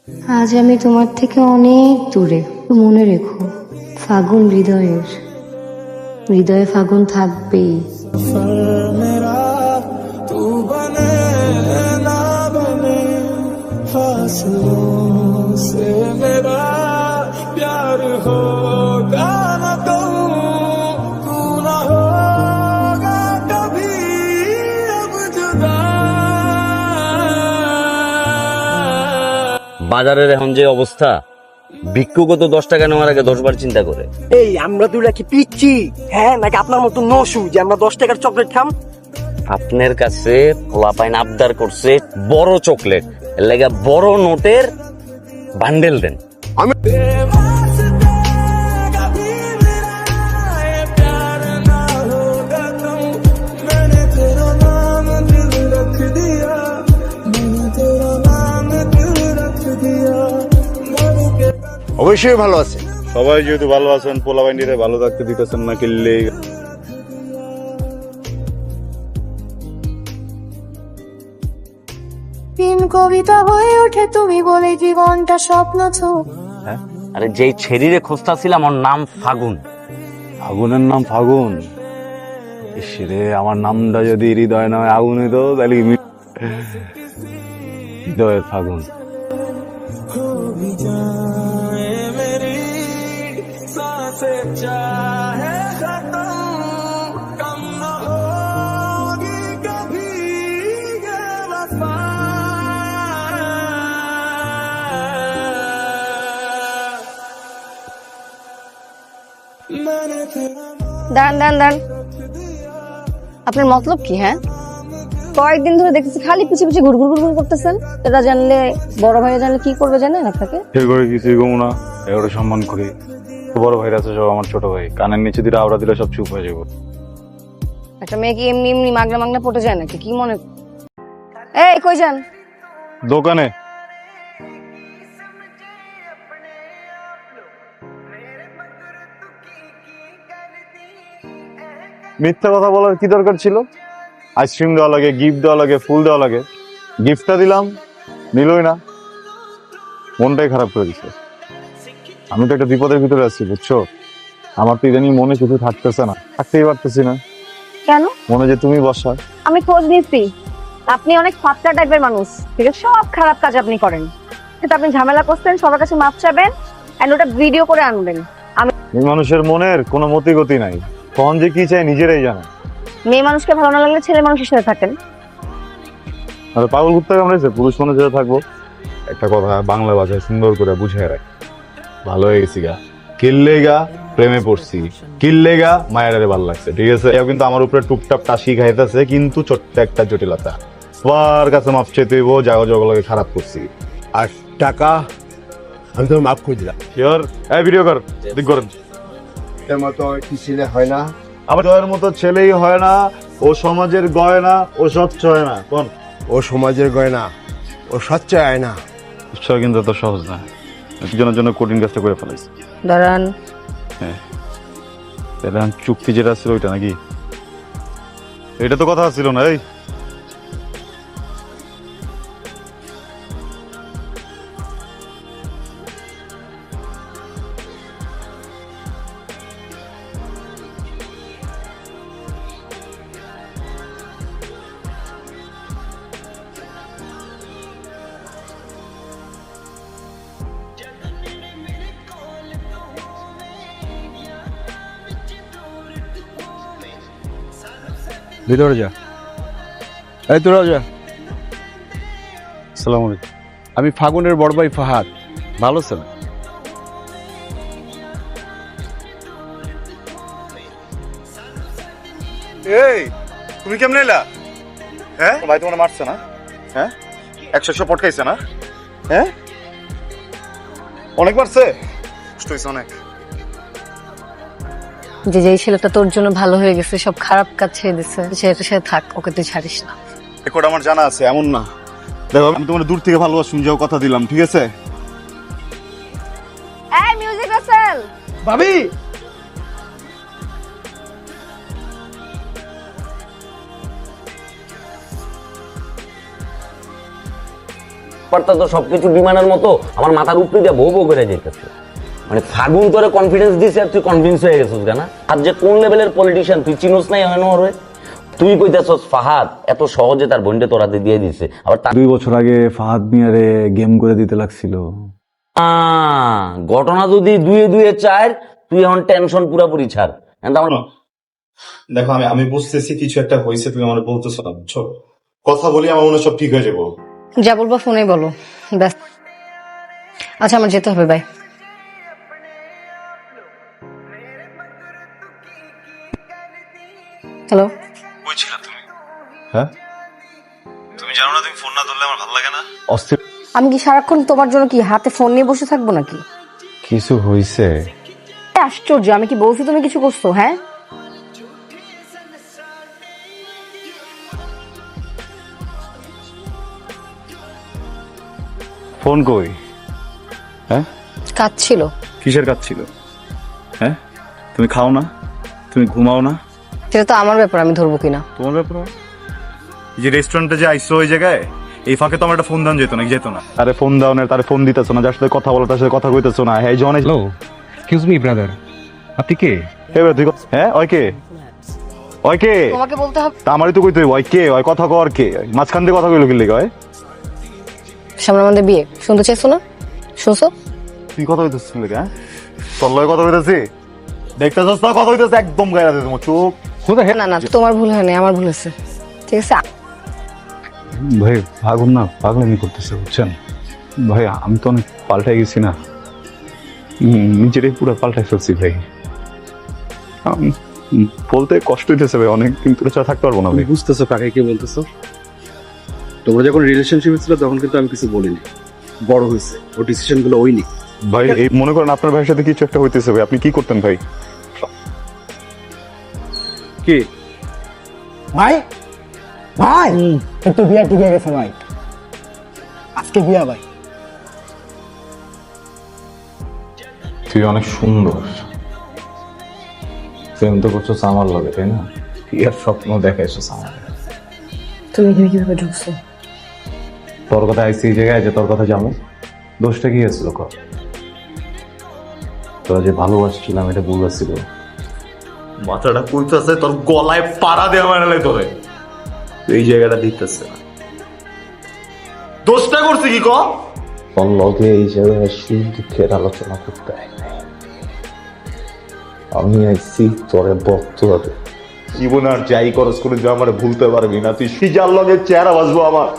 আজ আমি তোমার থেকে অনেক দূরে, মনে রেখো ফাগুন হৃদয়ের, হৃদয়ে ফাগুন থাকবেই। मेरा तू बने ना बने फासलों से मेरा प्यार होगा ना तू ना होगा कभी अब जुदा। বাজারের এখন যে অবস্থা, ভিক্ষুকও তো 10 টাকা নেওয়ার আগে 10 বার চিন্তা করে। এই আমরা দুইটা কি পিচ্ছি? হ্যাঁ, নাকি আপনার মতো নসু যে আমরা 10 টাকার চকলেট খাম? আপনার কাছে পোলাপাইন আবদার করছে বড় চকলেট, এর লাগা বড় নোটের বান্ডেল দেন। बेवास्ते कभी मेरा ये प्यार ना होगा तुम। मैंने तेरा नाम दिल रख दिया, मैंने तेरा नाम दिल रख दिया। मर के অবশ্যই ভালো আছে। সবাই যেহেতু ভালো আছেন, পোলাবাইনিরে ভালো থাকতে দিতেছেন না কিনলে। দিন কবিতা হয়ে ওঠে তুমি বলে জীবনটা স্বপ্ন ছোপ। হ্যাঁ, আরে যেই ছেড়িরে খুঁজতা ছিলাম ওর নাম ফাগুন। ফাগুনের নাম ফাগুন? ইসরে, আমার নামটা যদি হৃদয় নয় আগুন হইতো তাহলে হৃদয়ের ফাগুন। हो भी जाए मेरी सांसें चाहे खत्म, कम न होगी कभी ये वफा। मैंने तेरा দাঁড়ান দাঁড়ান দাঁড়ান, আপনার মতলব কি? হ্যাঁ, কয়েকদিন ধরে দেখতেছি খালি পিছিয়ে পিছিয়ে ঘুরঘুর ঘুরঘুর করতেছেন। এটা জানলে, বড় ভাইয়া জানলে কি করবে জানেন আপনাকে? সে করে কিছুই কমু না, এগুলো সম্মান করি। বড় ভাইরা আছে সব আমার ছোট ভাই, কানের নিচে দিলে আওড়া দিলে সব চুপ হয়ে যাবো। একটা মেয়ে কি এমনি এমনি মাগনা মাগনা পটে যায় নাকি? কি মনে, এই কই যান? দোকানে। মিথ্যা কথা বলার কি দরকার ছিল? আইসক্রিম দেওয়া লাগে, গিফট দেওয়া লাগে, ফুল দেওয়া লাগে। গিফটটা দিলাম, নিলই না, মনটাই খারাপ করে দিচ্ছে। আমি তো একটা বিপদের ভিতরে আছি, বুঝছো? আমার তো ইদানিং মনে কিছু থাকতেছে না, থাকতেই পারতেছি না। কেন? মনে যে তুমি বসা। আমি খোঁজ নিচ্ছি, আপনি অনেক ফাটকা টাইপের মানুষ, ঠিক আছে? সব খারাপ কাজ আপনি করেন, কিন্তু আপনি ঝামেলা করছেন, সবার কাছে মাপ চাবেন, এন্ড ওটা ভিডিও করে আনবেন। আমি এই মানুষের মনের কোনো মতি গতি নাই, কখন যে কি চায় নিজেরাই জানে। মেয়ে মানুষকে ভালো না লাগলে ছেলে মানুষের সাথে থাকেন। আর পাগল কুত্তা কামড়েছে, পুরুষ মানুষ সাথে থাকবো? একটা কথা বাংলা ভাষায় সুন্দর করে বুঝিয়ে রাখ, ভালো হয়ে গেছি গা, কিল্লে গা প্রেমে পড়ছি, কিল্লে গা মায়েরারে ভালো লাগছে, ঠিক আছে? এও কিন্তু আমার উপরে টুকটাপ টাসি খাইতেছে, কিন্তু ছোট্ট একটা জটিলতা, সবার কাছে মাপ চেয়ে তুইব, জাগো জগলকে খারাপ করছি। আর টাকা আমি তো মাফ করে দিলাম। শিওর? এই ভিডিও কর, দিক করেন। এর মতো কি ছেলে হয় না? আবার জয়ের মতো ছেলেই হয় না, ও সমাজের গয়না, ও স্বচ্ছ হয় না। কোন? ও সমাজের গয়না, ও স্বচ্ছ হয় না। ঈশ্বর কিন্তু এত সহজ না, একজনের জন্য কঠিন কাজটা করে ফেলাইছে। দাঁড়ান, হ্যাঁ, তাহলে চুক্তি যেটা ছিল ওইটা নাকি? এটা তো কথা ছিল না। এই ভিতরে যা, এই তোরা যা। আসসালামু আলাইকুম। আমি ফাগুনের বড় ভাই ফাহাদ, ভালো আছেন? এই তুমি কেমনে এলা? হ্যাঁ, ভাই তোমার মারছে না? হ্যাঁ, 100 পটকাইছে না? হ্যাঁ, অনেক মারছে, কষ্ট হয়েছে অনেক। যে যেই ছেলেটা তোর জন্য ভালো হয়ে গেছে, সব খারাপ কাজ ছেড়ে দিছে, ছেলেটার সাথে থাক, ওকে তুই ছাড়িস না। রেকর্ড আমার জানা আছে, এমন না। দেখো, আমি তোমার দূর থেকে ভালোবাসুন যাও, কথা দিলাম, ঠিক আছে? এই মিউজিক রাসেল, ভাবি, বাটপারটা তো সবকিছু বিমানের মতো আমার মাথার উপরে দিয়ে বউ বউ করে যেতেছে। মানে ফাগুন তোরে কনফিডেন্স দিছে আর তুই কনভিন্স হয়ে গেছিস কেনা? আর যে কোন লেভেলের পলিটিশিয়ান তুই চিনোস নাই হয় না ওরে? তুই কইতেছস ফাহাদ এত সহজে তার বোনটা তোরাতে দিয়ে দিছে, আবার 2 বছর আগে ফাহাদ মিয়ারে গেম করে দিতে লাগছিল। ঘটনা যদি 2-2-4, তুই এখন টেনশন পুরাপুরি ছাড়। এখন আমার দেখো আমি বুঝতেছি কিছু একটা হয়েছে, তুমি আমার বলতেছো না, বুঝছো? কথা বলি আমার মনে হয় সব ঠিক হয়ে যাবো। যা বলবো ফোনে বলো, ব্যস্ত। আচ্ছা আমার যেতে হবে, বাই। হ্যালো, কই ছিলা তুমি? হ্যাঁ, তুমি জানো না তুমি ফোন না ধরলে আমার ভালো লাগে না? অস্থির আমি কি সারাক্ষণ তোমার জন্য কি হাতে ফোন নিয়ে বসে থাকবো নাকি? কিছু হয়েছে? আশ্চর্য, আমি কি বলছি তুমি কিছু করছো? হ্যাঁ, ফোন কই? হ্যাঁ, কাজ ছিল। কিসের কাজ ছিল? হ্যাঁ, তুমি খাও না, তুমি ঘুমাও না, সেটা তো আমার ব্যাপার, আমি ধরবো কিনা। তোমার ব্যাপার। এই যে রেস্টুরেন্টে যে আইসো ওই জায়গায়, এই ফাঁকে তো আমার একটা ফোন দাও যেত না, যেত না। আরে ফোন দাও না, তারে ফোন দিতেছো না, যার সাথে কথা বলো তার সাথে কথা কইতেছো না। হ্যাঁ, জন হ্যালো, এক্সকিউজ মি ব্রাদার, আপনি কে? এবার তুই হ্যাঁ, ওই কে? ওই কে? তোমাকে বলতে হবে। তা আমারই তো কইতে হইব, ওই কে? ওই কথা কর কে? মাঝখান দিয়ে কথা কইলো কি লেগে? ওই সামনে আমাদের বিয়ে, শুনতে চাইছো না? শুনছো? তুই কথা কইতেছিস কি লেগে? হ্যাঁ, তোর লগে কথা কইতেছি, দেখতেছস না কথা কইতেছে, একদম গায়রা দে তোমার চোখ। না না, তোমার ভুল হয়নি, আমার ভুল হয়েছে। ঠিক আছে, ভাই ভাগুন না, পাগলামি করতেছে বুঝছেন ভাই, আমি তো অনেক পাল্টাই গেছি না, নিজেরাই পুরো পাল্টাই ফেলছি ভাই। বলতে কষ্ট হইতেছে ভাই অনেক, কিন্তু ছাড়া থাকতে পারবো না ভাই। বুঝতেছো কাকে কি বলতেছো? তোমরা যখন রিলেশনশিপে ছিল তখন কিন্তু আমি কিছু বলিনি, বড় হয়েছে ও ডিসিশন গুলো ওই নি। ভাই এই মনে করেন আপনার ভাইয়ের সাথে কিছু একটা হইতেছে ভাই, আপনি কি করতেন ভাই? কি ভাই ভাই একটু বিয়া টিকে গেছে ভাই, আজকে বিয়া ভাই। তুই অনেক সুন্দর, প্রেম তো করছো আমার লগে, তাই না? বিয়ের স্বপ্ন দেখাইছো আমার। তুমি এখানে কিভাবে ঢুকছো? তোর কথা আইসি এই জায়গায়, যে তোর কথা জানো, দোষটা কি হয়েছিল কর? তোরা যে ভালোবাসছিলাম এটা ভুল ছিল। মাথাটা কইতেছে তোর গলায় পাড়া দেওয়া মারালে তোরে, এই জায়গাটা দিতেছে না। দোষটা করছে কি কর? তোর লগে এই জায়গায় সুখ দুঃখের আলোচনা করতে হয় নাই, আমি আইসি তোরে বক্তব্য। জীবন আর যাই খরচ করে যে আমার ভুলতে পারবি না, তুই সিজার লগে চেহারা বাসবো আমার।